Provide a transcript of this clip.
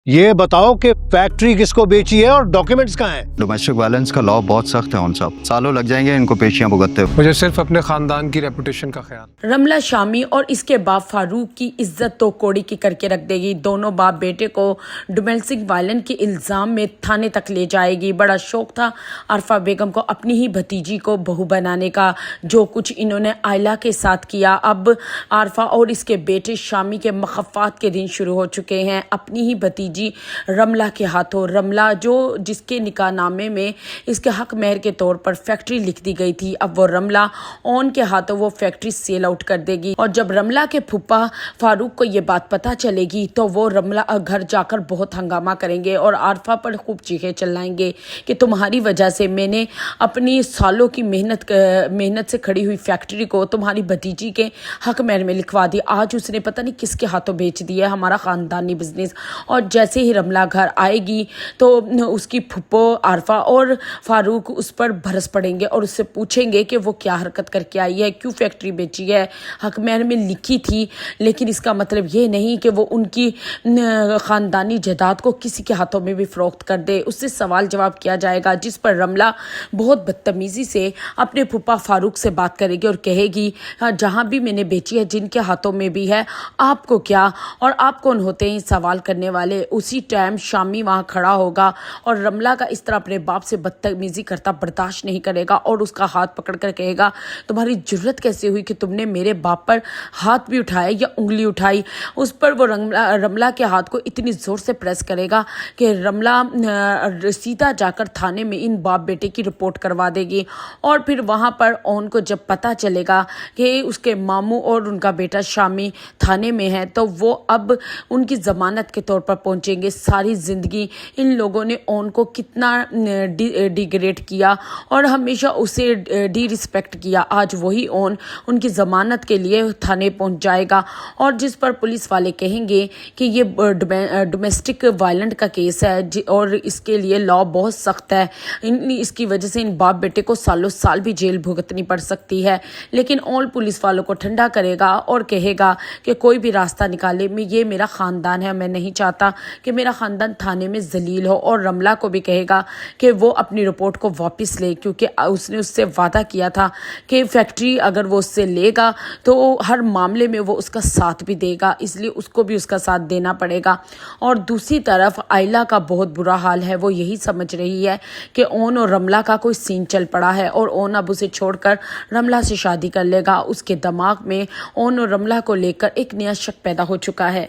یہ بتاؤ کہ فیکٹری کس کو بیچی ہے اور ڈاکیومنٹس کہاں ہیں؟ ڈومیسٹک وائلنس کا لا بہت سخت ہے ان صاحب، سالوں لگ جائیں گے ان کو پیشیاں بھگتتے ہوئے۔ مجھے صرف اپنے خاندان کی ریپوٹیشن کا خیال۔ رملہ شامی اور اس کے باپ فاروق کی عزت تو کوڑی کی کر کے رکھ دے گی۔ دونوں باپ بیٹے کو ڈومیسٹک وائلنس کے الزام میں تھانے تک لے جائے گی۔ بڑا شوق تھا عارفہ بیگم کو اپنی ہی بھتیجی کو بہو بنانے کا، جو کچھ انہوں نے آئلہ کے ساتھ کیا۔ اب عارفہ اور اس کے بیٹے شامی کے مخفات کے دن شروع ہو چکے ہیں۔ اپنی ہی بھتیجی رملہ کے ہاتھوں، رملہ جس کے نکاح نامے میں اس کے حق مہر کے طور پر فیکٹری لکھ دی گئی تھی، اب وہ رملہ اون کے ہاتھوں وہ فیکٹری سیل آؤٹ کر دے گی۔ اور جب رملہ کے پھپھا فاروق کو یہ بات پتہ چلے گی تو وہ رملہ گھر جا کر بہت ہنگامہ کریں گے اور عارفہ پر خوب چیخے چلائیں گے کہ تمہاری وجہ سے میں نے اپنی سالوں کی محنت سے کھڑی ہوئی فیکٹری کو تمہاری بھتیجی کے حق مہر میں لکھوا دی، آج اس نے پتہ نہیں کس کے ہاتھوں بیچ دیا ہے ہمارا خاندانی بزنس۔ اور جیسے ہی رملہ گھر آئے گی تو اس کی پھپھو عارفہ اور فاروق اس پر برس پڑیں گے اور اس سے پوچھیں گے کہ وہ کیا حرکت کر کے آئی ہے، کیوں فیکٹری بیچی ہے، حق مہر میں لکھی تھی لیکن اس کا مطلب یہ نہیں کہ وہ ان کی خاندانی جائیداد کو کسی کے ہاتھوں میں بھی فروخت کر دے۔ اس سے سوال جواب کیا جائے گا، جس پر رملہ بہت بدتمیزی سے اپنے پھپھا فاروق سے بات کرے گی اور کہے گی جہاں بھی میں نے بیچی ہے، جن کے ہاتھوں میں بھی ہے، آپ کو کیا اور آپ کون ہوتے ہیں سوال کرنے والے۔ اسی ٹائم شامی وہاں کھڑا ہوگا اور رملہ کا اس طرح اپنے باپ سے بدتمیزی کرتا برداشت نہیں کرے گا اور اس کا ہاتھ پکڑ کر کہے گا تمہاری جرت کیسے ہوئی کہ تم نے میرے باپ پر ہاتھ بھی اٹھایا یا انگلی اٹھائی۔ اس پر وہ رملہ کے ہاتھ کو اتنی زور سے پریس کرے گا کہ رملہ سیدھا جا کر تھانے میں ان باپ بیٹے کی رپورٹ کروا دے گی۔ اور پھر وہاں پر اون کو جب پتہ چلے گا کہ اس کے ماموں اور ان کا بیٹا شامی تھانے میں ہے تو وہ اب ان کی ضمانت کے طور پر پہنچیں گے۔ ساری زندگی ان لوگوں نے اون کو کتنا ڈیگریڈ کیا اور ہمیشہ اسے ڈی رسپیکٹ کیا، آج وہی اون ان کی ضمانت کے لیے تھانے پہنچ جائے گا اور جس پر پولیس والے کہیں گے کہ یہ ڈومیسٹک وائلنٹ کا کیس ہے اور اس کے لیے لا بہت سخت ہے، اس کی وجہ سے ان باپ بیٹے کو سالوں سال بھی جیل بھگتنی پڑ سکتی ہے۔ لیکن اون پولیس والوں کو ٹھنڈا کرے گا اور کہے گا کہ کوئی بھی راستہ نکالے، یہ میرا خاندان ہے، میں نہیں چاہتا کہ میرا خاندان تھانے میں ذلیل ہو۔ اور رملہ کو بھی کہے گا کہ وہ اپنی رپورٹ کو واپس لے، کیونکہ اس نے اس سے وعدہ کیا تھا کہ فیکٹری اگر وہ اس سے لے گا تو ہر معاملے میں وہ اس کا ساتھ بھی دے گا، اس لیے اس کو بھی اس کا ساتھ دینا پڑے گا۔ اور دوسری طرف آئلہ کا بہت برا حال ہے، وہ یہی سمجھ رہی ہے کہ اون اور رملہ کا کوئی سین چل پڑا ہے اور اون اب اسے چھوڑ کر رملہ سے شادی کر لے گا۔ اس کے دماغ میں اون اور رملہ کو لے کر ایک نیا شک پیدا ہو چکا ہے۔